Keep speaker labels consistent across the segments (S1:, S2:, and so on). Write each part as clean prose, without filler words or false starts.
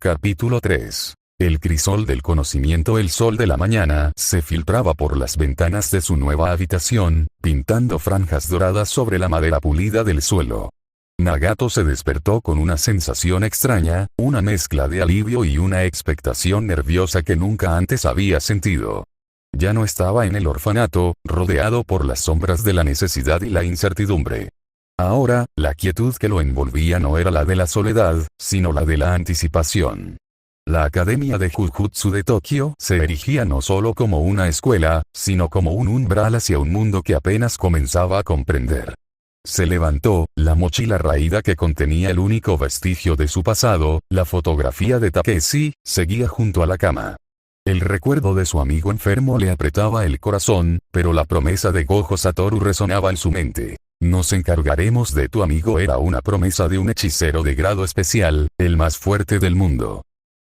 S1: Capítulo 3. El crisol del conocimiento. El sol de la mañana se filtraba por las ventanas de su nueva habitación, pintando franjas doradas sobre la madera pulida del suelo. Nagato se despertó con una sensación extraña, una mezcla de alivio y una expectación nerviosa que nunca antes había sentido. Ya no estaba en el orfanato, rodeado por las sombras de la necesidad y la incertidumbre. Ahora, la quietud que lo envolvía no era la de la soledad, sino la de la anticipación. La Academia de Jujutsu de Tokio se erigía no solo como una escuela, sino como un umbral hacia un mundo que apenas comenzaba a comprender. Se levantó, la mochila raída que contenía el único vestigio de su pasado, la fotografía de Takeshi, seguía junto a la cama. El recuerdo de su amigo enfermo le apretaba el corazón, pero la promesa de Gojo Satoru resonaba en su mente. Nos encargaremos de tu amigo. Era una promesa de un hechicero de grado especial, el más fuerte del mundo.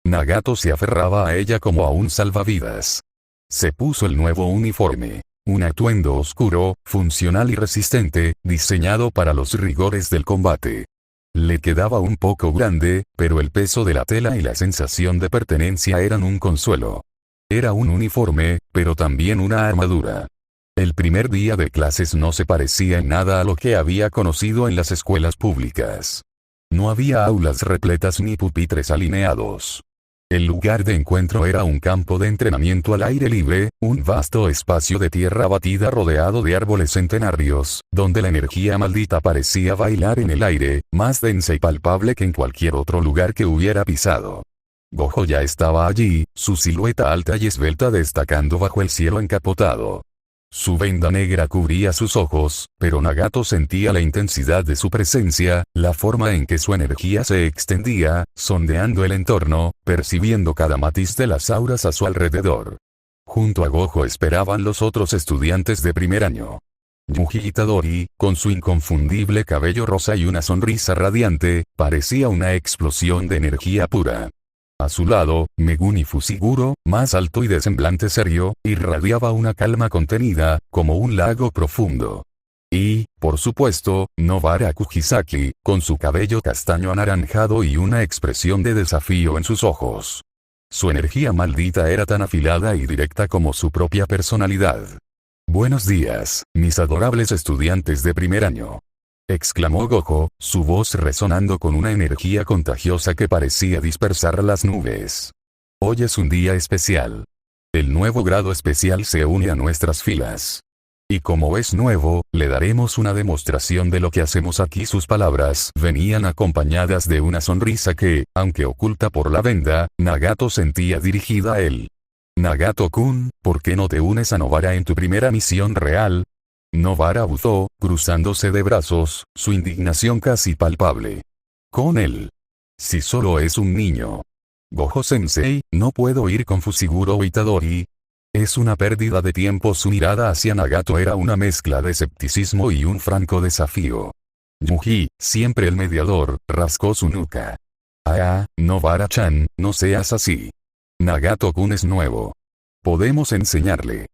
S1: Nagato se aferraba a ella como a un salvavidas. Se puso el nuevo uniforme. Un atuendo oscuro, funcional y resistente, diseñado para los rigores del combate. Le quedaba un poco grande, pero el peso de la tela y la sensación de pertenencia eran un consuelo. Era un uniforme, pero también una armadura. El primer día de clases no se parecía en nada a lo que había conocido en las escuelas públicas. No había aulas repletas ni pupitres alineados. El lugar de encuentro era un campo de entrenamiento al aire libre, un vasto espacio de tierra batida rodeado de árboles centenarios, donde la energía maldita parecía bailar en el aire, más densa y palpable que en cualquier otro lugar que hubiera pisado. Gojo ya estaba allí, su silueta alta y esbelta destacando bajo el cielo encapotado. Su venda negra cubría sus ojos, pero Nagato sentía la intensidad de su presencia, la forma en que su energía se extendía, sondeando el entorno, percibiendo cada matiz de las auras a su alrededor. Junto a Gojo esperaban los otros estudiantes de primer año. Yuji Itadori, con su inconfundible cabello rosa y una sonrisa radiante, parecía una explosión de energía pura. A su lado, Megumi Fushiguro, más alto y de semblante serio, irradiaba una calma contenida, como un lago profundo. Y, por supuesto, Nobara Kujisaki, con su cabello castaño anaranjado y una expresión de desafío en sus ojos. Su energía maldita era tan afilada y directa como su propia personalidad. «Buenos días, mis adorables estudiantes de primer año», exclamó Gojo, su voz resonando con una energía contagiosa que parecía dispersar las nubes. Hoy es un día especial. El nuevo grado especial se une a nuestras filas. Y como es nuevo, le daremos una demostración de lo que hacemos aquí. Sus palabras venían acompañadas de una sonrisa que, aunque oculta por la venda, Nagato sentía dirigida a él. Nagato-kun, ¿por qué no te unes a Nobara en tu primera misión real? Nobara buzó, cruzándose de brazos, su indignación casi palpable. Con él. Si solo es un niño. Gojo-sensei, no puedo ir con Fushiguro Itadori. Es una pérdida de tiempo. Su mirada hacia Nagato era una mezcla de escepticismo y un franco desafío. Yuji, siempre el mediador, rascó su nuca. Nobara-chan, no seas así. Nagato-kun es nuevo. Podemos enseñarle.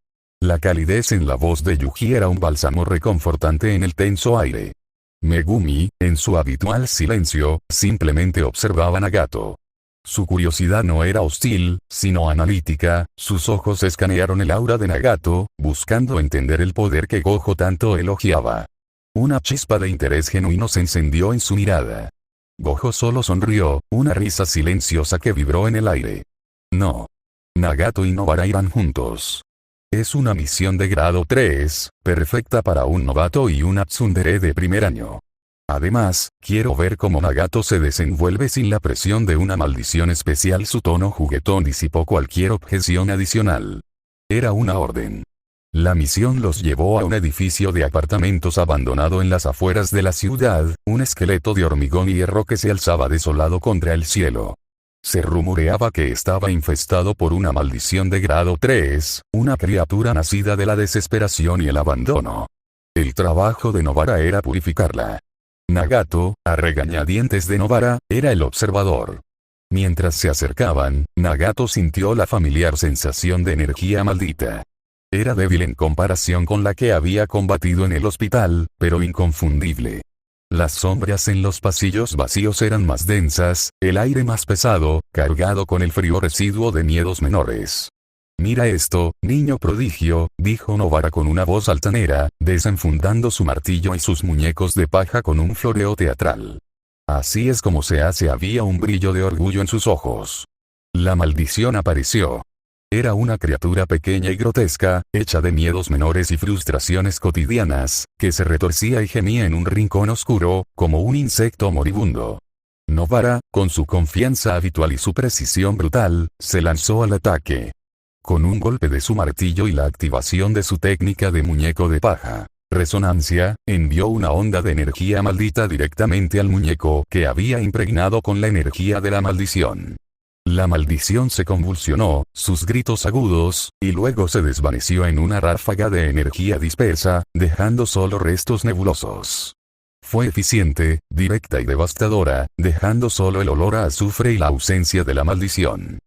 S1: La calidez en la voz de Yuji era un bálsamo reconfortante en el tenso aire. Megumi, en su habitual silencio, simplemente observaba a Nagato. Su curiosidad no era hostil, sino analítica. Sus ojos escanearon el aura de Nagato, buscando entender el poder que Gojo tanto elogiaba. Una chispa de interés genuino se encendió en su mirada. Gojo solo sonrió, una risa silenciosa que vibró en el aire. No. Nagato y Nobara irán juntos. Es una misión de grado 3, perfecta para un novato y una tsundere de primer año. Además, quiero ver cómo Nagato se desenvuelve sin la presión de una maldición especial. Su tono juguetón disipó cualquier objeción adicional. Era una orden. La misión los llevó a un edificio de apartamentos abandonado en las afueras de la ciudad, un esqueleto de hormigón y hierro que se alzaba desolado contra el cielo. Se rumoreaba que estaba infestado por una maldición de grado 3, una criatura nacida de la desesperación y el abandono. El trabajo de Nobara era purificarla. Nagato, a regañadientes de Nobara, era el observador. Mientras se acercaban, Nagato sintió la familiar sensación de energía maldita. Era débil en comparación con la que había combatido en el hospital, pero inconfundible. Las sombras en los pasillos vacíos eran más densas, el aire más pesado, cargado con el frío residuo de miedos menores. «Mira esto, niño prodigio», dijo Novara con una voz altanera, desenfundando su martillo y sus muñecos de paja con un floreo teatral. «Así es como se hace». Había un brillo de orgullo en sus ojos. La maldición apareció. Era una criatura pequeña y grotesca, hecha de miedos menores y frustraciones cotidianas, que se retorcía y gemía en un rincón oscuro, como un insecto moribundo. Novara, con su confianza habitual y su precisión brutal, se lanzó al ataque. Con un golpe de su martillo y la activación de su técnica de muñeco de paja, resonancia, envió una onda de energía maldita directamente al muñeco que había impregnado con la energía de la maldición. La maldición se convulsionó, sus gritos agudos, y luego se desvaneció en una ráfaga de energía dispersa, dejando solo restos nebulosos. Fue eficiente, directa y devastadora, dejando solo el olor a azufre y la ausencia de la maldición.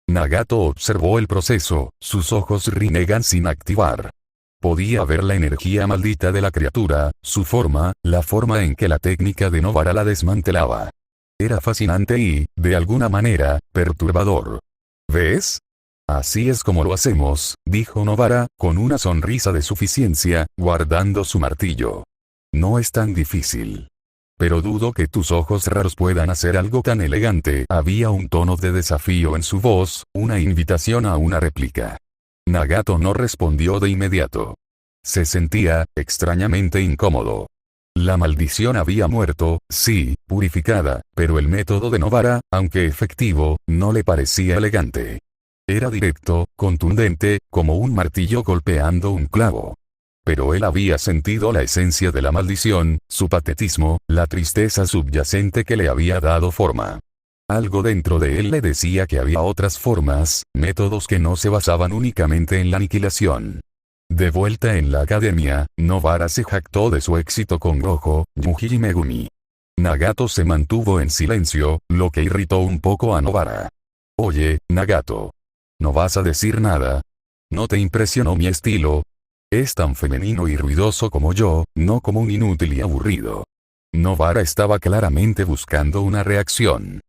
S1: Nagato observó el proceso, sus ojos rinegan sin activar. Podía ver la energía maldita de la criatura, su forma, la forma en que la técnica de Novara la desmantelaba. Era fascinante y, de alguna manera, perturbador. ¿Ves? Así es como lo hacemos, dijo Novara, con una sonrisa de suficiencia, guardando su martillo. No es tan difícil. Pero dudo que tus ojos raros puedan hacer algo tan elegante. Había un tono de desafío en su voz, una invitación a una réplica. Nagato no respondió de inmediato. Se sentía, extrañamente incómodo. La maldición había muerto, sí, purificada, pero el método de Novara, aunque efectivo, no le parecía elegante. Era directo, contundente, como un martillo golpeando un clavo. Pero él había sentido la esencia de la maldición, su patetismo, la tristeza subyacente que le había dado forma. Algo dentro de él le decía que había otras formas, métodos que no se basaban únicamente en la aniquilación. De vuelta en la academia, Novara se jactó de su éxito con Gojo, Yuji y Megumi. Nagato se mantuvo en silencio, lo que irritó un poco a Novara. «Oye, Nagato. ¿No vas a decir nada? ¿No te impresionó mi estilo? Es tan femenino y ruidoso como yo, no como un inútil y aburrido». Novara estaba claramente buscando una reacción.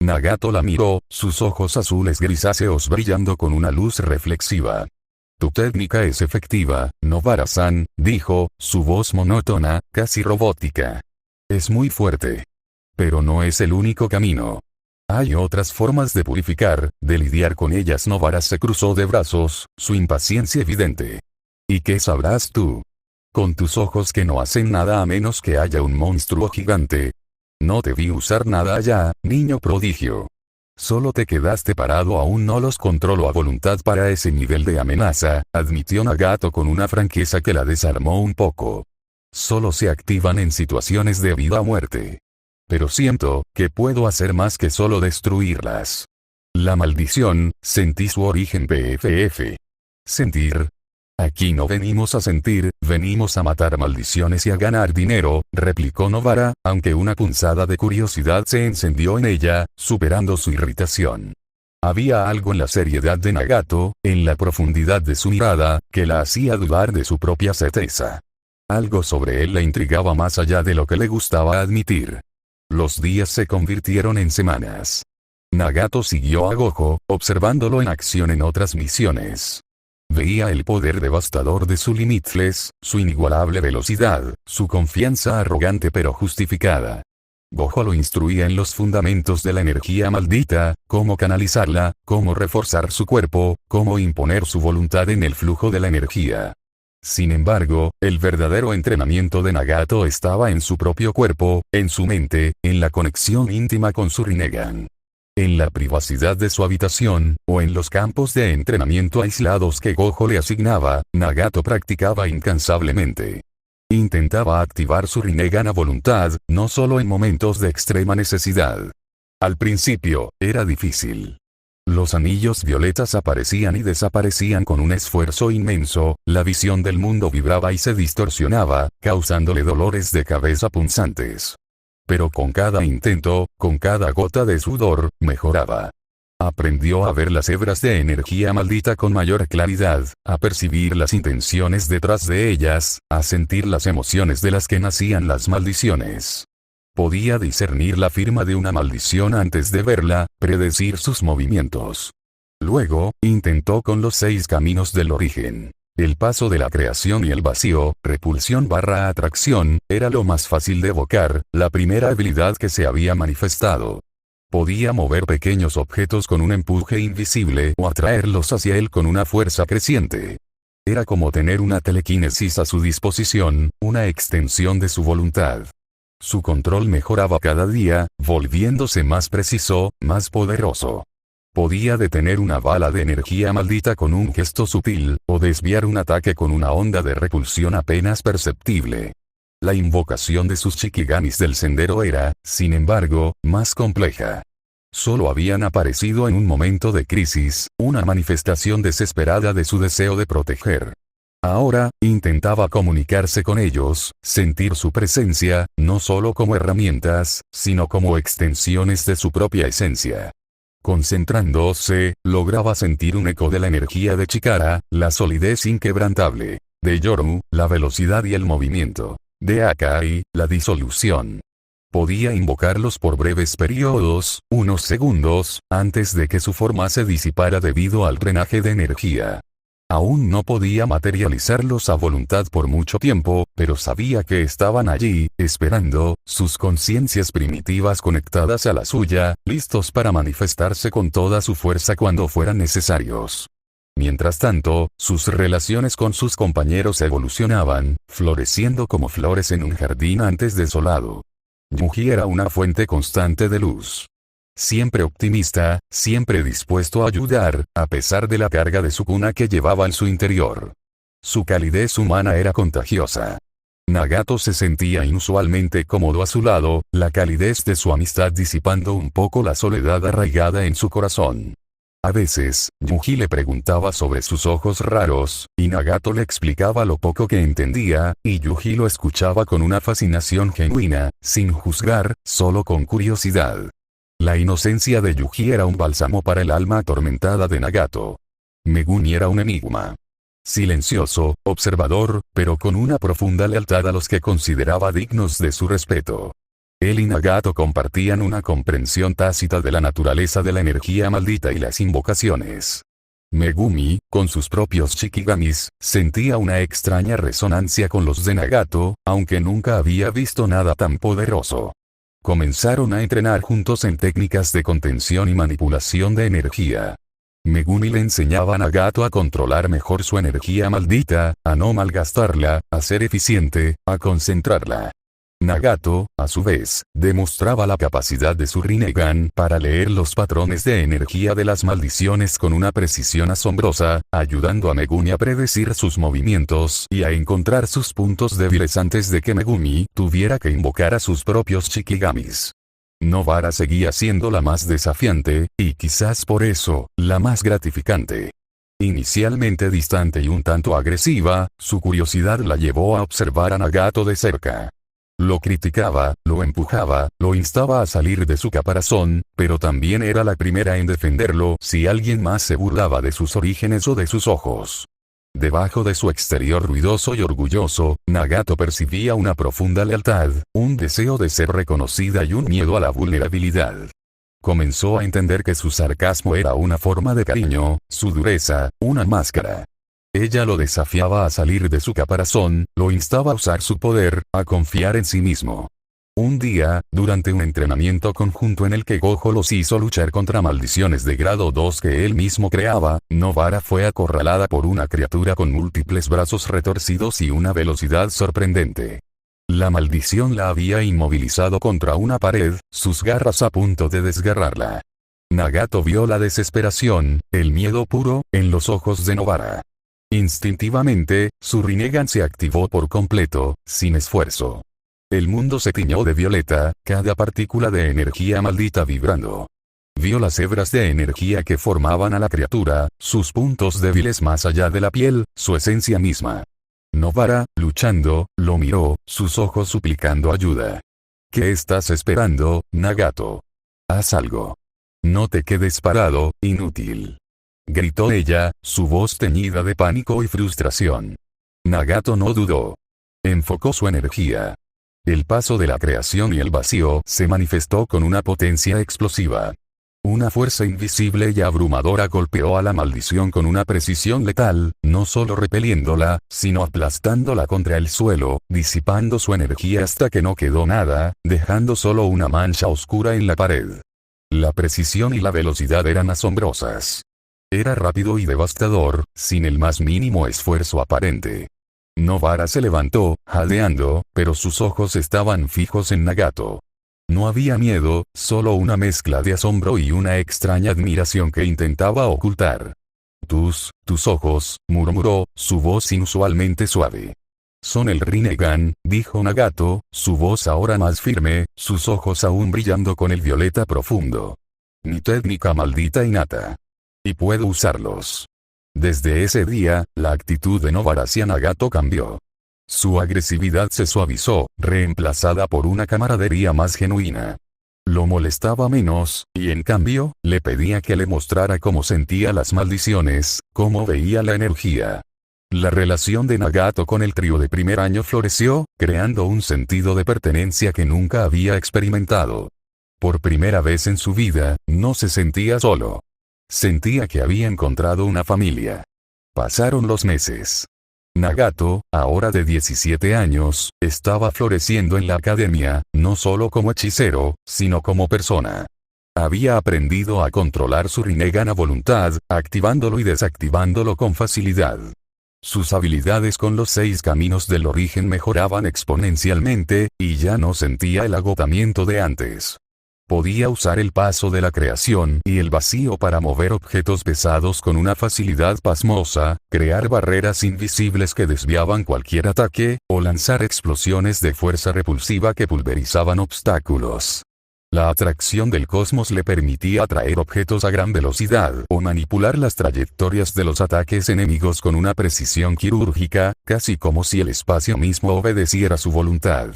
S1: Nagato la miró, sus ojos azules grisáceos brillando con una luz reflexiva. «Tu técnica es efectiva, Novara-san», dijo, su voz monótona, casi robótica. «Es muy fuerte. Pero no es el único camino. Hay otras formas de purificar, de lidiar con ellas». Novara se cruzó de brazos, su impaciencia evidente. «¿Y qué sabrás tú? Con tus ojos que no hacen nada a menos que haya un monstruo gigante. No te vi usar nada allá, niño prodigio. Solo te quedaste parado. Aún no los controlo a voluntad para ese nivel de amenaza», admitió Nagato con una franqueza que la desarmó un poco. «Solo se activan en situaciones de vida o muerte. Pero siento que puedo hacer más que solo destruirlas. La maldición, sentí su origen. PFF. Sentir. Aquí no venimos a sentir, venimos a matar maldiciones y a ganar dinero», replicó Novara, aunque una punzada de curiosidad se encendió en ella, superando su irritación. Había algo en la seriedad de Nagato, en la profundidad de su mirada, que la hacía dudar de su propia certeza. Algo sobre él la intrigaba más allá de lo que le gustaba admitir. Los días se convirtieron en semanas. Nagato siguió a Gojo, observándolo en acción en otras misiones. Veía el poder devastador de su Limitless, su inigualable velocidad, su confianza arrogante pero justificada. Gojo lo instruía en los fundamentos de la energía maldita, cómo canalizarla, cómo reforzar su cuerpo, cómo imponer su voluntad en el flujo de la energía. Sin embargo, el verdadero entrenamiento de Nagato estaba en su propio cuerpo, en su mente, en la conexión íntima con su Rinnegan. En la privacidad de su habitación, o en los campos de entrenamiento aislados que Gojo le asignaba, Nagato practicaba incansablemente. Intentaba activar su Rinnegan a voluntad, no solo en momentos de extrema necesidad. Al principio, era difícil. Los anillos violetas aparecían y desaparecían con un esfuerzo inmenso, la visión del mundo vibraba y se distorsionaba, causándole dolores de cabeza punzantes. Pero con cada intento, con cada gota de sudor, mejoraba. Aprendió a ver las hebras de energía maldita con mayor claridad, a percibir las intenciones detrás de ellas, a sentir las emociones de las que nacían las maldiciones. Podía discernir la firma de una maldición antes de verla, predecir sus movimientos. Luego, intentó con los 6 caminos del origen. El paso de la creación y el vacío, repulsión/atracción, era lo más fácil de evocar, la primera habilidad que se había manifestado. Podía mover pequeños objetos con un empuje invisible o atraerlos hacia él con una fuerza creciente. Era como tener una telequinesis a su disposición, una extensión de su voluntad. Su control mejoraba cada día, volviéndose más preciso, más poderoso. Podía detener una bala de energía maldita con un gesto sutil, o desviar un ataque con una onda de repulsión apenas perceptible. La invocación de sus Shikigamis del sendero era, sin embargo, más compleja. Solo habían aparecido en un momento de crisis, una manifestación desesperada de su deseo de proteger. Ahora, intentaba comunicarse con ellos, sentir su presencia, no solo como herramientas, sino como extensiones de su propia esencia. Concentrándose, lograba sentir un eco de la energía de Chikara, la solidez inquebrantable. De Yoru, la velocidad y el movimiento. De Akai, la disolución. Podía invocarlos por breves periodos, unos segundos, antes de que su forma se disipara debido al drenaje de energía. Aún no podía materializarlos a voluntad por mucho tiempo, pero sabía que estaban allí, esperando, sus conciencias primitivas conectadas a la suya, listos para manifestarse con toda su fuerza cuando fueran necesarios. Mientras tanto, sus relaciones con sus compañeros evolucionaban, floreciendo como flores en un jardín antes desolado. Yuji era una fuente constante de luz. Siempre optimista, siempre dispuesto a ayudar, a pesar de la carga de su cuna que llevaba en su interior. Su calidez humana era contagiosa. Nagato se sentía inusualmente cómodo a su lado, la calidez de su amistad disipando un poco la soledad arraigada en su corazón. A veces, Yuji le preguntaba sobre sus ojos raros, y Nagato le explicaba lo poco que entendía, y Yuji lo escuchaba con una fascinación genuina, sin juzgar, solo con curiosidad. La inocencia de Yuji era un bálsamo para el alma atormentada de Nagato. Megumi era un enigma. Silencioso, observador, pero con una profunda lealtad a los que consideraba dignos de su respeto. Él y Nagato compartían una comprensión tácita de la naturaleza de la energía maldita y las invocaciones. Megumi, con sus propios Shikigamis, sentía una extraña resonancia con los de Nagato, aunque nunca había visto nada tan poderoso. Comenzaron a entrenar juntos en técnicas de contención y manipulación de energía. Megumi le enseñaba a Nagato a controlar mejor su energía maldita, a no malgastarla, a ser eficiente, a concentrarla. Nagato, a su vez, demostraba la capacidad de su Rinnegan para leer los patrones de energía de las maldiciones con una precisión asombrosa, ayudando a Megumi a predecir sus movimientos y a encontrar sus puntos débiles antes de que Megumi tuviera que invocar a sus propios Shikigamis. Nobara seguía siendo la más desafiante, y quizás por eso, la más gratificante. Inicialmente distante y un tanto agresiva, su curiosidad la llevó a observar a Nagato de cerca. Lo criticaba, lo empujaba, lo instaba a salir de su caparazón, pero también era la primera en defenderlo si alguien más se burlaba de sus orígenes o de sus ojos. Debajo de su exterior ruidoso y orgulloso, Nagato percibía una profunda lealtad, un deseo de ser reconocida y un miedo a la vulnerabilidad. Comenzó a entender que su sarcasmo era una forma de cariño, su dureza, una máscara. Ella lo desafiaba a salir de su caparazón, lo instaba a usar su poder, a confiar en sí mismo. Un día, durante un entrenamiento conjunto en el que Gojo los hizo luchar contra maldiciones de grado 2 que él mismo creaba, Nobara fue acorralada por una criatura con múltiples brazos retorcidos y una velocidad sorprendente. La maldición la había inmovilizado contra una pared, sus garras a punto de desgarrarla. Nagato vio la desesperación, el miedo puro, en los ojos de Nobara. Instintivamente, su Rinnegan se activó por completo, sin esfuerzo. El mundo se tiñó de violeta, cada partícula de energía maldita vibrando. Vio las hebras de energía que formaban a la criatura, sus puntos débiles más allá de la piel, su esencia misma. Nobara, luchando, lo miró, sus ojos suplicando ayuda. ¿Qué estás esperando, Nagato? Haz algo. No te quedes parado, inútil. Gritó ella, su voz teñida de pánico y frustración. Nagato no dudó. Enfocó su energía. El paso de la creación y el vacío se manifestó con una potencia explosiva. Una fuerza invisible y abrumadora golpeó a la maldición con una precisión letal, no solo repeliéndola, sino aplastándola contra el suelo, disipando su energía hasta que no quedó nada, dejando solo una mancha oscura en la pared. La precisión y la velocidad eran asombrosas. Era rápido y devastador, sin el más mínimo esfuerzo aparente. Nobara se levantó, jadeando, pero sus ojos estaban fijos en Nagato. No había miedo, solo una mezcla de asombro y una extraña admiración que intentaba ocultar. Tus ojos, murmuró, su voz inusualmente suave. Son el Rinnegan, dijo Nagato, su voz ahora más firme, sus ojos aún brillando con el violeta profundo. Mi técnica maldita innata. Y puedo usarlos. Desde ese día, la actitud de Nobara hacia Nagato cambió. Su agresividad se suavizó, reemplazada por una camaradería más genuina. Lo molestaba menos, y en cambio, le pedía que le mostrara cómo sentía las maldiciones, cómo veía la energía. La relación de Nagato con el trío de primer año floreció, creando un sentido de pertenencia que nunca había experimentado. Por primera vez en su vida, no se sentía solo. Sentía que había encontrado una familia. Pasaron los meses. Nagato, ahora de 17 años, estaba floreciendo en la academia, no solo como hechicero, sino como persona. Había aprendido a controlar su Rinnegan a voluntad, activándolo y desactivándolo con facilidad. Sus habilidades con los 6 caminos del origen mejoraban exponencialmente, y ya no sentía el agotamiento de antes. Podía usar el paso de la creación y el vacío para mover objetos pesados con una facilidad pasmosa, crear barreras invisibles que desviaban cualquier ataque, o lanzar explosiones de fuerza repulsiva que pulverizaban obstáculos. La atracción del cosmos le permitía atraer objetos a gran velocidad o manipular las trayectorias de los ataques enemigos con una precisión quirúrgica, casi como si el espacio mismo obedeciera su voluntad.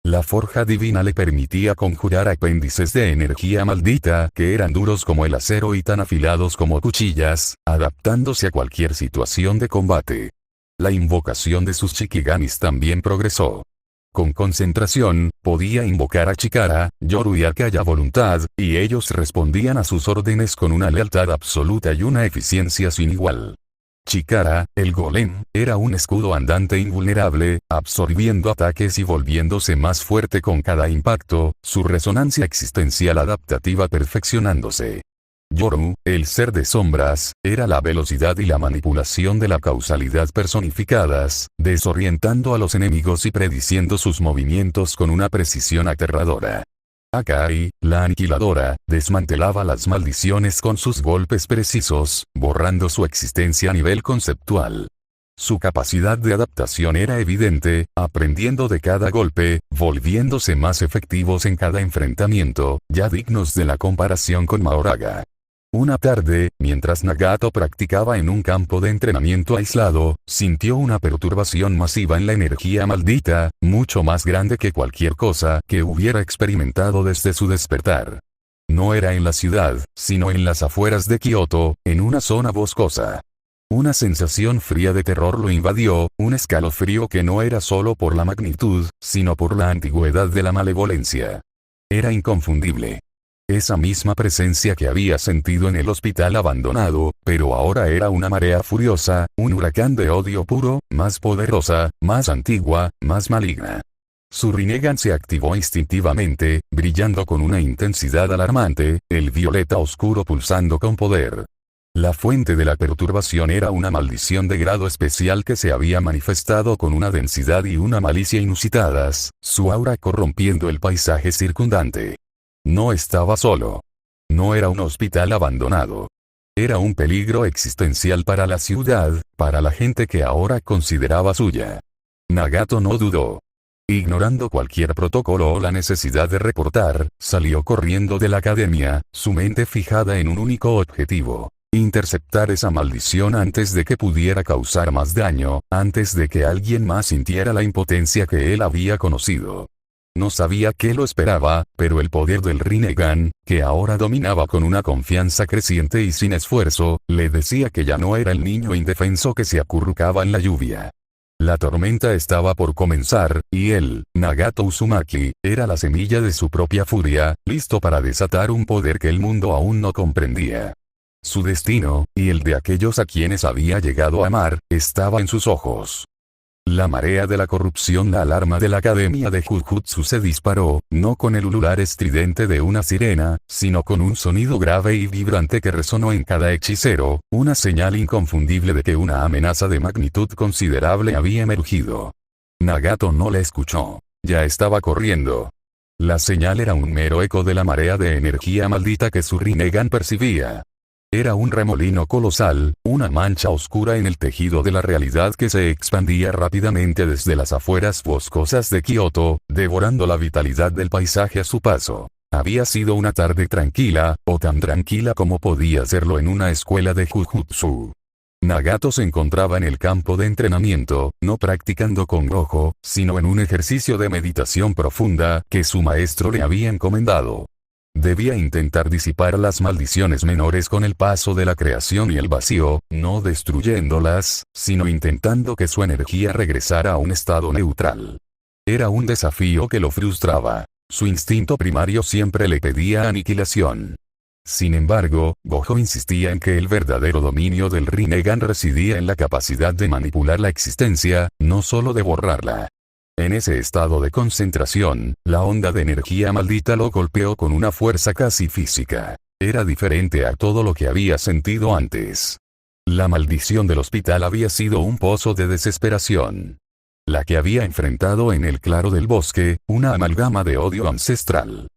S1: La forja divina le permitía conjurar apéndices de energía maldita que eran duros como el acero y tan afilados como cuchillas, adaptándose a cualquier situación de combate. La invocación de sus Shikigamis también progresó. Con concentración, podía invocar a Chikara, Yoru y Akai a voluntad, y ellos respondían a sus órdenes con una lealtad absoluta y una eficiencia sin igual. Chikara, el golem, era un escudo andante invulnerable, absorbiendo ataques y volviéndose más fuerte con cada impacto, su resonancia existencial adaptativa perfeccionándose. Yoru, el ser de sombras, era la velocidad y la manipulación de la causalidad personificadas, desorientando a los enemigos y prediciendo sus movimientos con una precisión aterradora. Akai, la aniquiladora, desmantelaba las maldiciones con sus golpes precisos, borrando su existencia a nivel conceptual. Su capacidad de adaptación era evidente, aprendiendo de cada golpe, volviéndose más efectivos en cada enfrentamiento, ya dignos de la comparación con Mahoraga. Una tarde, mientras Nagato practicaba en un campo de entrenamiento aislado, sintió una perturbación masiva en la energía maldita, mucho más grande que cualquier cosa que hubiera experimentado desde su despertar. No era en la ciudad, sino en las afueras de Kioto, en una zona boscosa. Una sensación fría de terror lo invadió, un escalofrío que no era solo por la magnitud, sino por la antigüedad de la malevolencia. Era inconfundible. Esa misma presencia que había sentido en el hospital abandonado, pero ahora era una marea furiosa, un huracán de odio puro, más poderosa, más antigua, más maligna. Su Rinnegan se activó instintivamente, brillando con una intensidad alarmante, el violeta oscuro pulsando con poder. La fuente de la perturbación era una maldición de grado especial que se había manifestado con una densidad y una malicia inusitadas, su aura corrompiendo el paisaje circundante. No estaba solo. No era un hospital abandonado. Era un peligro existencial para la ciudad, para la gente que ahora consideraba suya. Nagato no dudó. Ignorando cualquier protocolo o la necesidad de reportar, salió corriendo de la academia, su mente fijada en un único objetivo: interceptar esa maldición antes de que pudiera causar más daño, antes de que alguien más sintiera la impotencia que él había conocido. No sabía qué lo esperaba, pero el poder del Rinnegan, que ahora dominaba con una confianza creciente y sin esfuerzo, le decía que ya no era el niño indefenso que se acurrucaba en la lluvia. La tormenta estaba por comenzar, y él, Nagato Uzumaki, era la semilla de su propia furia, listo para desatar un poder que el mundo aún no comprendía. Su destino, y el de aquellos a quienes había llegado a amar, estaba en sus ojos. La marea de la corrupción. La alarma de la Academia de Jujutsu se disparó, no con el ulular estridente de una sirena, sino con un sonido grave y vibrante que resonó en cada hechicero, una señal inconfundible de que una amenaza de magnitud considerable había emergido. Nagato no le escuchó. Ya estaba corriendo. La señal era un mero eco de la marea de energía maldita que su Rinnegan percibía. Era un remolino colosal, una mancha oscura en el tejido de la realidad que se expandía rápidamente desde las afueras boscosas de Kioto, devorando la vitalidad del paisaje a su paso. Había sido una tarde tranquila, o tan tranquila como podía serlo en una escuela de Jujutsu. Nagato se encontraba en el campo de entrenamiento, no practicando con Gojo, sino en un ejercicio de meditación profunda que su maestro le había encomendado. Debía intentar disipar las maldiciones menores con el paso de la creación y el vacío, no destruyéndolas, sino intentando que su energía regresara a un estado neutral. Era un desafío que lo frustraba. Su instinto primario siempre le pedía aniquilación. Sin embargo, Gojo insistía en que el verdadero dominio del Rinnegan residía en la capacidad de manipular la existencia, no solo de borrarla. En ese estado de concentración, la onda de energía maldita lo golpeó con una fuerza casi física. Era diferente a todo lo que había sentido antes. La maldición del hospital había sido un pozo de desesperación. La que había enfrentado en el claro del bosque, una amalgama de odio ancestral.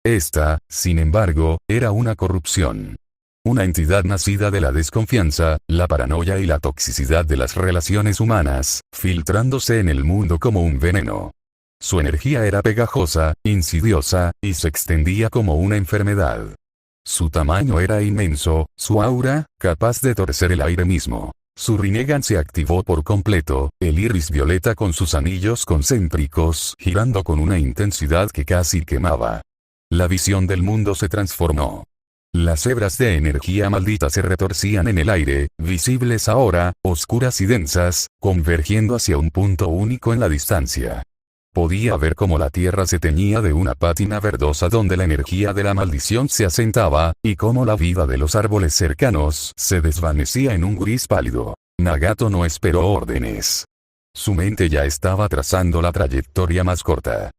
S1: Esta, sin embargo, era una corrupción. Una entidad nacida de la desconfianza, la paranoia y la toxicidad de las relaciones humanas, filtrándose en el mundo como un veneno. Su energía era pegajosa, insidiosa, y se extendía como una enfermedad. Su tamaño era inmenso, su aura, capaz de torcer el aire mismo. Su Rinnegan se activó por completo, el iris violeta con sus anillos concéntricos girando con una intensidad que casi quemaba. La visión del mundo se transformó. Las hebras de energía maldita se retorcían en el aire, visibles ahora, oscuras y densas, convergiendo hacia un punto único en la distancia. Podía ver cómo la tierra se teñía de una pátina verdosa donde la energía de la maldición se asentaba, y cómo la vida de los árboles cercanos se desvanecía en un gris pálido. Nagato no esperó órdenes. Su mente ya estaba trazando la trayectoria más corta.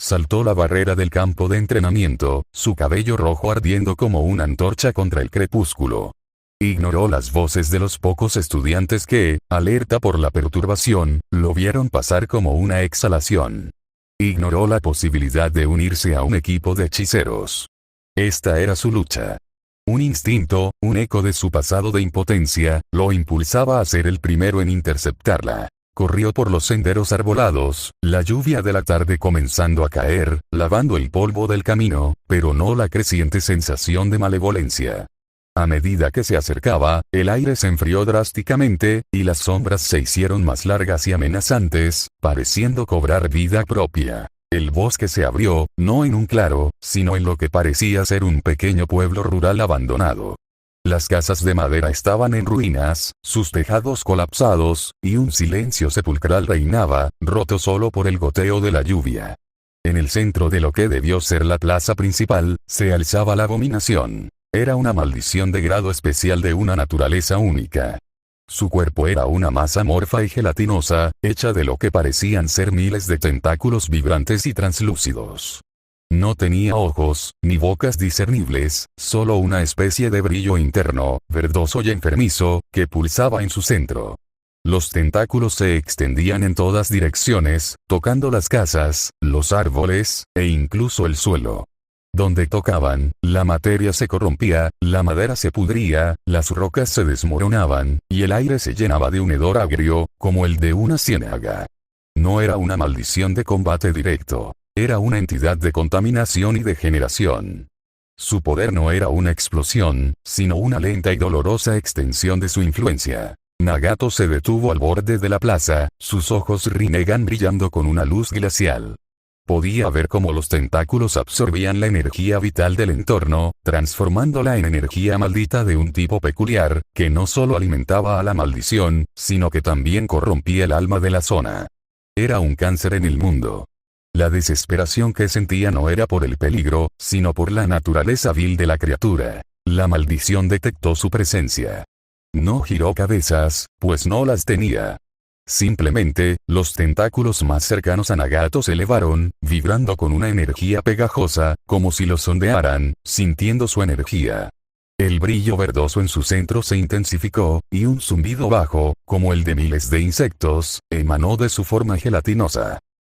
S1: Saltó la barrera del campo de entrenamiento, su cabello rojo ardiendo como una antorcha contra el crepúsculo. Ignoró las voces de los pocos estudiantes que, alerta por la perturbación, lo vieron pasar como una exhalación. Ignoró la posibilidad de unirse a un equipo de hechiceros. Esta era su lucha. Un instinto, un eco de su pasado de impotencia, lo impulsaba a ser el primero en interceptarla. Corrió por los senderos arbolados, la lluvia de la tarde comenzando a caer, lavando el polvo del camino, pero no la creciente sensación de malevolencia. A medida que se acercaba, el aire se enfrió drásticamente, y las sombras se hicieron más largas y amenazantes, pareciendo cobrar vida propia. El bosque se abrió, no en un claro, sino en lo que parecía ser un pequeño pueblo rural abandonado. Las casas de madera estaban en ruinas, sus tejados colapsados, y un silencio sepulcral reinaba, roto solo por el goteo de la lluvia. En el centro de lo que debió ser la plaza principal, se alzaba la abominación. Era una maldición de grado especial de una naturaleza única. Su cuerpo era una masa amorfa y gelatinosa, hecha de lo que parecían ser miles de tentáculos vibrantes y translúcidos. No tenía ojos, ni bocas discernibles, solo una especie de brillo interno, verdoso y enfermizo, que pulsaba en su centro. Los tentáculos se extendían en todas direcciones, tocando las casas, los árboles, e incluso el suelo. Donde tocaban, la materia se corrompía, la madera se pudría, las rocas se desmoronaban, y el aire se llenaba de un hedor agrio, como el de una ciénaga. No era una maldición de combate directo. Era una entidad de contaminación y degeneración. Su poder no era una explosión, sino una lenta y dolorosa extensión de su influencia. Nagato se detuvo al borde de la plaza, sus ojos Rinnegan brillando con una luz glacial. Podía ver cómo los tentáculos absorbían la energía vital del entorno, transformándola en energía maldita de un tipo peculiar, que no solo alimentaba a la maldición, sino que también corrompía el alma de la zona. Era un cáncer en el mundo. La desesperación que sentía no era por el peligro, sino por la naturaleza vil de la criatura. La maldición detectó su presencia. No giró cabezas, pues no las tenía. Simplemente, los tentáculos más cercanos a Nagato se elevaron, vibrando con una energía pegajosa, como si los sondearan, sintiendo su energía. El brillo verdoso en su centro se intensificó, y un zumbido bajo, como el de miles de insectos, emanó de su forma gelatinosa.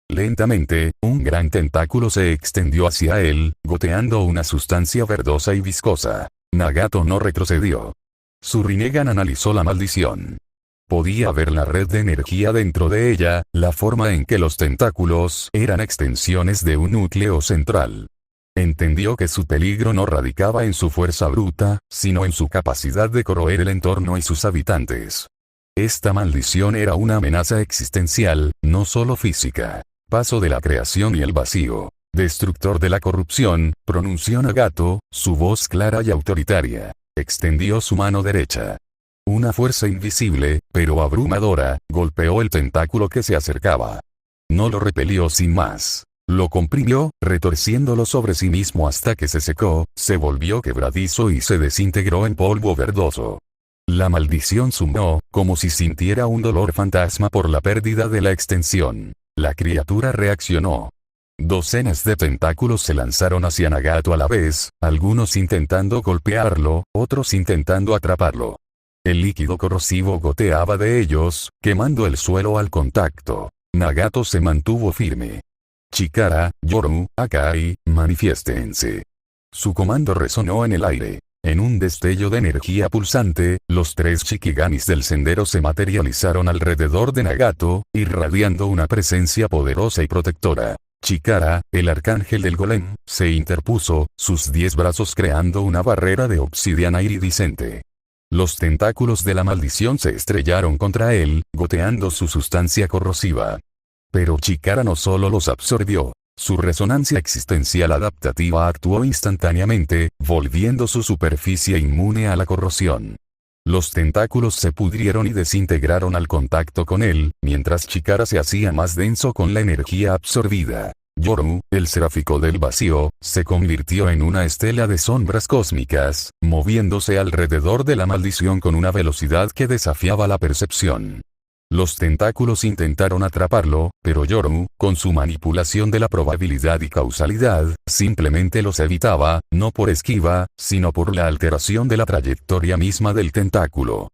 S1: Lentamente, un gran tentáculo se extendió hacia él, goteando una sustancia verdosa y viscosa. Nagato no retrocedió. Su Rinnegan analizó la maldición. Podía ver la red de energía dentro de ella, la forma en que los tentáculos eran extensiones de un núcleo central. Entendió que su peligro no radicaba en su fuerza bruta, sino en su capacidad de corroer el entorno y sus habitantes. Esta maldición era una amenaza existencial, no solo física. Paso de la creación y el vacío. Destructor de la corrupción, pronunció Nagato, su voz clara y autoritaria. Extendió su mano derecha. Una fuerza invisible, pero abrumadora, golpeó el tentáculo que se acercaba. No lo repelió sin más. Lo comprimió, retorciéndolo sobre sí mismo hasta que se secó, se volvió quebradizo y se desintegró en polvo verdoso. La maldición zumbó, como si sintiera un dolor fantasma por la pérdida de la extensión. La criatura reaccionó. Docenas de tentáculos se lanzaron hacia Nagato a la vez, algunos intentando golpearlo, otros intentando atraparlo. El líquido corrosivo goteaba de ellos, quemando el suelo al contacto. Nagato se mantuvo firme. Chikara, Yoru, Akai, manifiéstense. Su comando resonó en el aire. En un destello de energía pulsante, los 3 Shikigamis del sendero se materializaron alrededor de Nagato, irradiando una presencia poderosa y protectora. Chikara, el arcángel del golem, se interpuso, sus 10 brazos creando una barrera de obsidiana iridiscente. Los tentáculos de la maldición se estrellaron contra él, goteando su sustancia corrosiva. Pero Chikara no solo los absorbió. Su resonancia existencial adaptativa actuó instantáneamente, volviendo su superficie inmune a la corrosión. Los tentáculos se pudrieron y desintegraron al contacto con él, mientras Chikara se hacía más denso con la energía absorbida. Yoru, el seráfico del vacío, se convirtió en una estela de sombras cósmicas, moviéndose alrededor de la maldición con una velocidad que desafiaba la percepción. Los tentáculos intentaron atraparlo, pero Yoru, con su manipulación de la probabilidad y causalidad, simplemente los evitaba, no por esquiva, sino por la alteración de la trayectoria misma del tentáculo.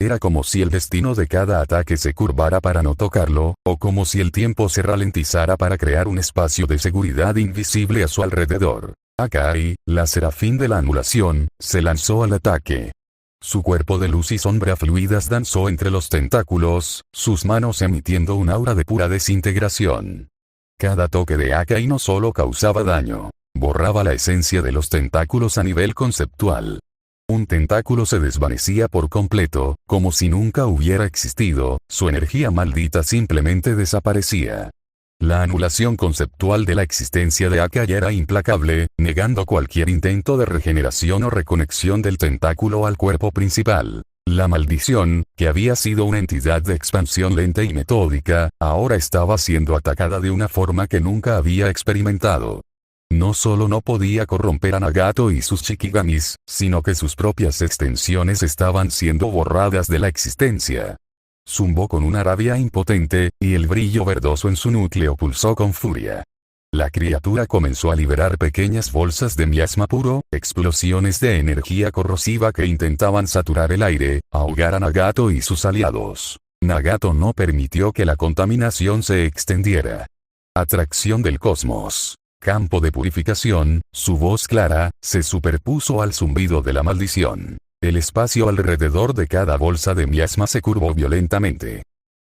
S1: Era como si el destino de cada ataque se curvara para no tocarlo, o como si el tiempo se ralentizara para crear un espacio de seguridad invisible a su alrededor. Akai, la serafín de la anulación, se lanzó al ataque. Su cuerpo de luz y sombra fluidas danzó entre los tentáculos, sus manos emitiendo un aura de pura desintegración. Cada toque de Akai no solo causaba daño, borraba la esencia de los tentáculos a nivel conceptual. Un tentáculo se desvanecía por completo, como si nunca hubiera existido, su energía maldita simplemente desaparecía. La anulación conceptual de la existencia de Akai era implacable, negando cualquier intento de regeneración o reconexión del tentáculo al cuerpo principal. La maldición, que había sido una entidad de expansión lenta y metódica, ahora estaba siendo atacada de una forma que nunca había experimentado. No solo no podía corromper a Nagato y sus Shikigamis, sino que sus propias extensiones estaban siendo borradas de la existencia. Zumbó con una rabia impotente, y el brillo verdoso en su núcleo pulsó con furia. La criatura comenzó a liberar pequeñas bolsas de miasma puro, explosiones de energía corrosiva que intentaban saturar el aire, ahogar a Nagato y sus aliados. Nagato no permitió que la contaminación se extendiera. Atracción del cosmos. Campo de purificación, su voz clara, se superpuso al zumbido de la maldición. El espacio alrededor de cada bolsa de miasma se curvó violentamente.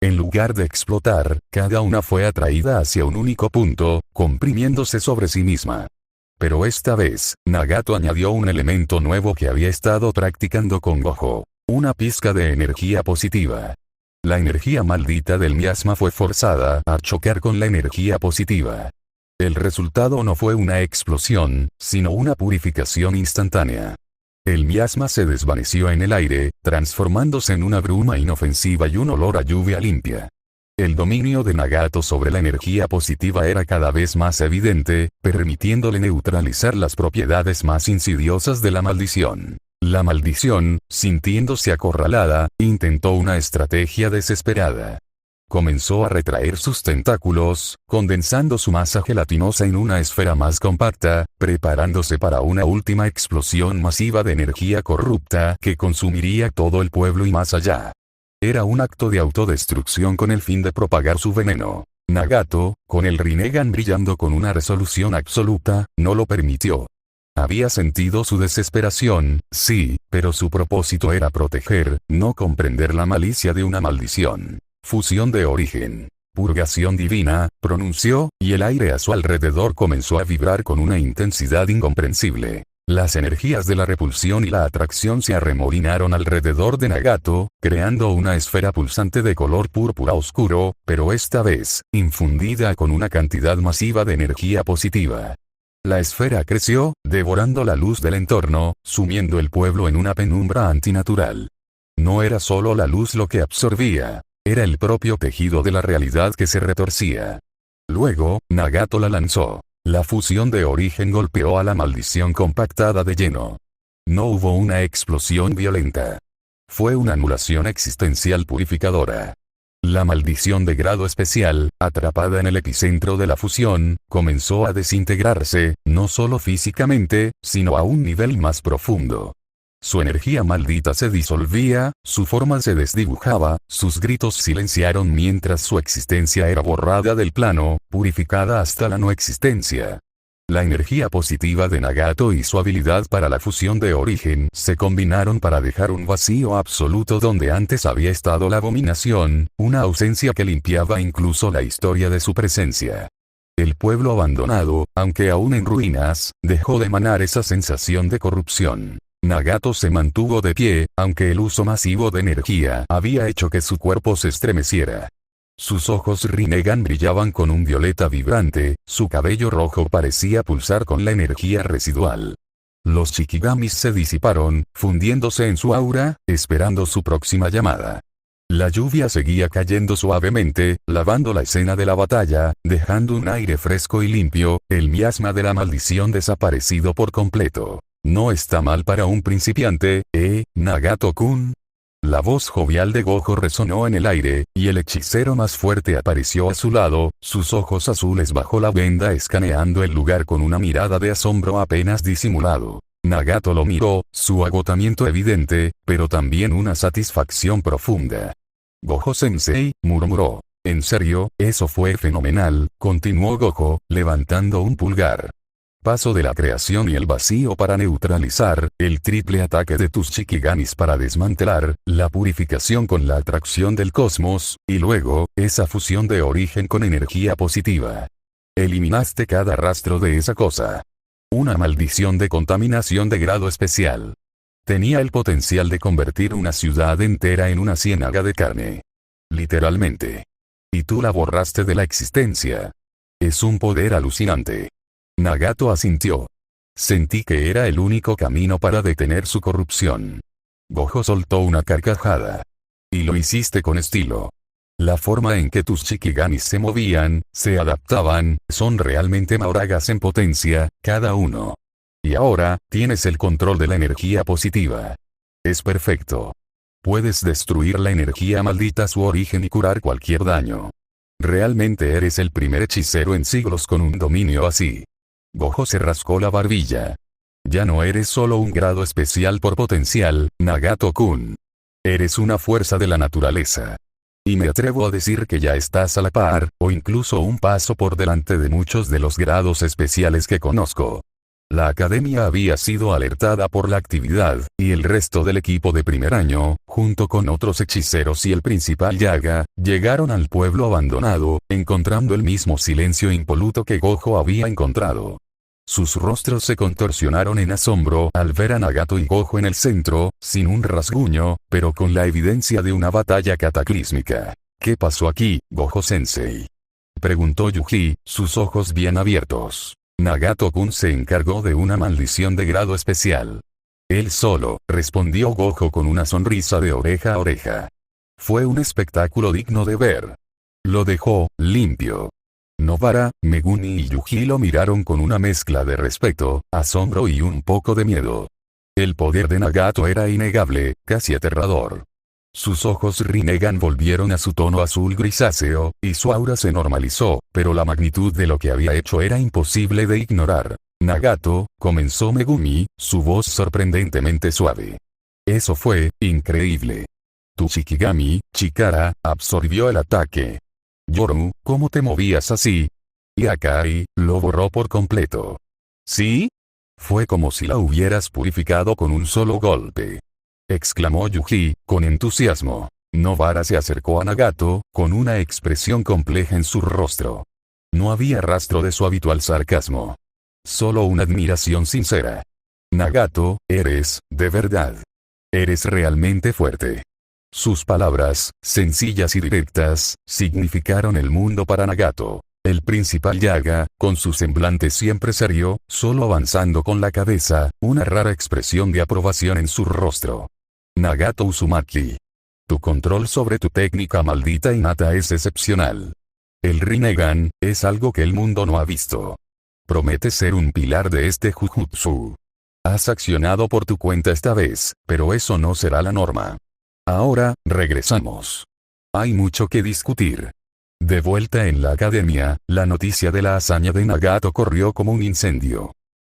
S1: En lugar de explotar, cada una fue atraída hacia un único punto, comprimiéndose sobre sí misma. Pero esta vez, Nagato añadió un elemento nuevo que había estado practicando con Gojo. Una pizca de energía positiva. La energía maldita del miasma fue forzada a chocar con la energía positiva. El resultado no fue una explosión, sino una purificación instantánea. El miasma se desvaneció en el aire, transformándose en una bruma inofensiva y un olor a lluvia limpia. El dominio de Nagato sobre la energía positiva era cada vez más evidente, permitiéndole neutralizar las propiedades más insidiosas de la maldición. La maldición, sintiéndose acorralada, intentó una estrategia desesperada. Comenzó a retraer sus tentáculos, condensando su masa gelatinosa en una esfera más compacta, preparándose para una última explosión masiva de energía corrupta que consumiría todo el pueblo y más allá. Era un acto de autodestrucción con el fin de propagar su veneno. Nagato, con el Rinnegan brillando con una resolución absoluta, no lo permitió. Había sentido su desesperación, sí, pero su propósito era proteger, no comprender la malicia de una maldición. Fusión de origen. Purgación divina, pronunció, y el aire a su alrededor comenzó a vibrar con una intensidad incomprensible. Las energías de la repulsión y la atracción se arremolinaron alrededor de Nagato, creando una esfera pulsante de color púrpura oscuro, pero esta vez, infundida con una cantidad masiva de energía positiva. La esfera creció, devorando la luz del entorno, sumiendo el pueblo en una penumbra antinatural. No era solo la luz lo que absorbía, era el propio tejido de la realidad que se retorcía. Luego, Nagato la lanzó. La fusión de origen golpeó a la maldición compactada de lleno. No hubo una explosión violenta. Fue una anulación existencial purificadora. La maldición de grado especial, atrapada en el epicentro de la fusión, comenzó a desintegrarse, no solo físicamente, sino a un nivel más profundo. Su energía maldita se disolvía, su forma se desdibujaba, sus gritos silenciaron mientras su existencia era borrada del plano, purificada hasta la no existencia. La energía positiva de Nagato y su habilidad para la fusión de origen se combinaron para dejar un vacío absoluto donde antes había estado la abominación, una ausencia que limpiaba incluso la historia de su presencia. El pueblo abandonado, aunque aún en ruinas, dejó de emanar esa sensación de corrupción. Nagato se mantuvo de pie, aunque el uso masivo de energía había hecho que su cuerpo se estremeciera. Sus ojos Rinnegan brillaban con un violeta vibrante, su cabello rojo parecía pulsar con la energía residual. Los Shikigamis se disiparon, fundiéndose en su aura, esperando su próxima llamada. La lluvia seguía cayendo suavemente, lavando la escena de la batalla, dejando un aire fresco y limpio, el miasma de la maldición desaparecido por completo. No está mal para un principiante, Nagato-kun. La voz jovial de Gojo resonó en el aire, y el hechicero más fuerte apareció a su lado, sus ojos azules bajo la venda escaneando el lugar con una mirada de asombro apenas disimulado. Nagato lo miró, su agotamiento evidente, pero también una satisfacción profunda. Gojo-sensei, murmuró. En serio, eso fue fenomenal, continuó Gojo, levantando un pulgar. Paso de la creación y el vacío para neutralizar, el triple ataque de tus Shikigamis para desmantelar, la purificación con la atracción del cosmos, y luego, esa fusión de origen con energía positiva. Eliminaste cada rastro de esa cosa. Una maldición de contaminación de grado especial. Tenía el potencial de convertir una ciudad entera en una ciénaga de carne. Literalmente. Y tú la borraste de la existencia. Es un poder alucinante. Nagato asintió. Sentí que era el único camino para detener su corrupción. Gojo soltó una carcajada. Y lo hiciste con estilo. La forma en que tus Shikigamis se movían, se adaptaban, son realmente maoragas en potencia, cada uno. Y ahora, tienes el control de la energía positiva. Es perfecto. Puedes destruir la energía maldita a su origen y curar cualquier daño. Realmente eres el primer hechicero en siglos con un dominio así. Gojo se rascó la barbilla. Ya no eres solo un grado especial por potencial, Nagato-kun. Eres una fuerza de la naturaleza. Y me atrevo a decir que ya estás a la par, o incluso un paso por delante de muchos de los grados especiales que conozco. La academia había sido alertada por la actividad, y el resto del equipo de primer año, junto con otros hechiceros y el principal Yaga, llegaron al pueblo abandonado, encontrando el mismo silencio impoluto que Gojo había encontrado. Sus rostros se contorsionaron en asombro al ver a Nagato y Gojo en el centro, sin un rasguño, pero con la evidencia de una batalla cataclísmica. ¿Qué pasó aquí, Gojo-sensei? preguntó Yuji, sus ojos bien abiertos. Nagato-kun se encargó de una maldición de grado especial. Él solo, respondió Gojo con una sonrisa de oreja a oreja. Fue un espectáculo digno de ver. Lo dejó limpio. Nobara, Megumi y Yuji lo miraron con una mezcla de respeto, asombro y un poco de miedo. El poder de Nagato era innegable, casi aterrador. Sus ojos Rinnegan volvieron a su tono azul grisáceo, y su aura se normalizó, pero la magnitud de lo que había hecho era imposible de ignorar. Nagato, comenzó Megumi, su voz sorprendentemente suave. Eso fue increíble. Tu Shikigami, Chikara, absorbió el ataque. Yoru, ¿cómo te movías así? Y Akai, lo borró por completo. ¿Sí? Fue como si la hubieras purificado con un solo golpe. Exclamó Yuji, con entusiasmo. Nobara se acercó a Nagato, con una expresión compleja en su rostro. No había rastro de su habitual sarcasmo. Solo una admiración sincera. Nagato, eres, de verdad. Eres realmente fuerte. Sus palabras, sencillas y directas, significaron el mundo para Nagato. El principal Yaga, con su semblante siempre serio, solo avanzando con la cabeza, una rara expresión de aprobación en su rostro. Nagato Uzumaki. Tu control sobre tu técnica maldita innata es excepcional. El Rinnegan, es algo que el mundo no ha visto. Prometes ser un pilar de este Jujutsu. Has accionado por tu cuenta esta vez, pero eso no será la norma. Ahora, regresamos. Hay mucho que discutir. De vuelta en la academia, la noticia de la hazaña de Nagato corrió como un incendio.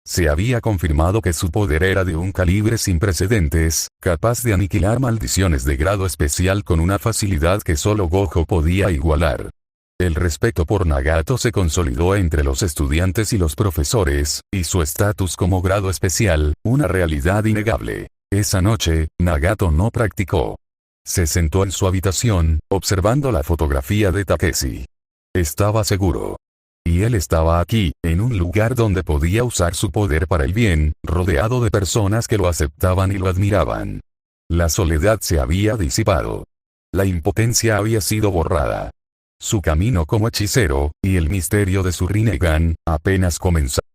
S1: Se había confirmado que su poder era de un calibre sin precedentes, capaz de aniquilar maldiciones de grado especial con una facilidad que solo Gojo podía igualar. El respeto por Nagato se consolidó entre los estudiantes y los profesores, y su estatus como grado especial, una realidad innegable. Esa noche, Nagato no practicó. Se sentó en su habitación, observando la fotografía de Takeshi. Estaba seguro. Y él estaba aquí, en un lugar donde podía usar su poder para el bien, rodeado de personas que lo aceptaban y lo admiraban. La soledad se había disipado. La impotencia había sido borrada. Su camino como hechicero, y el misterio de su Rinnegan, apenas comenzaba.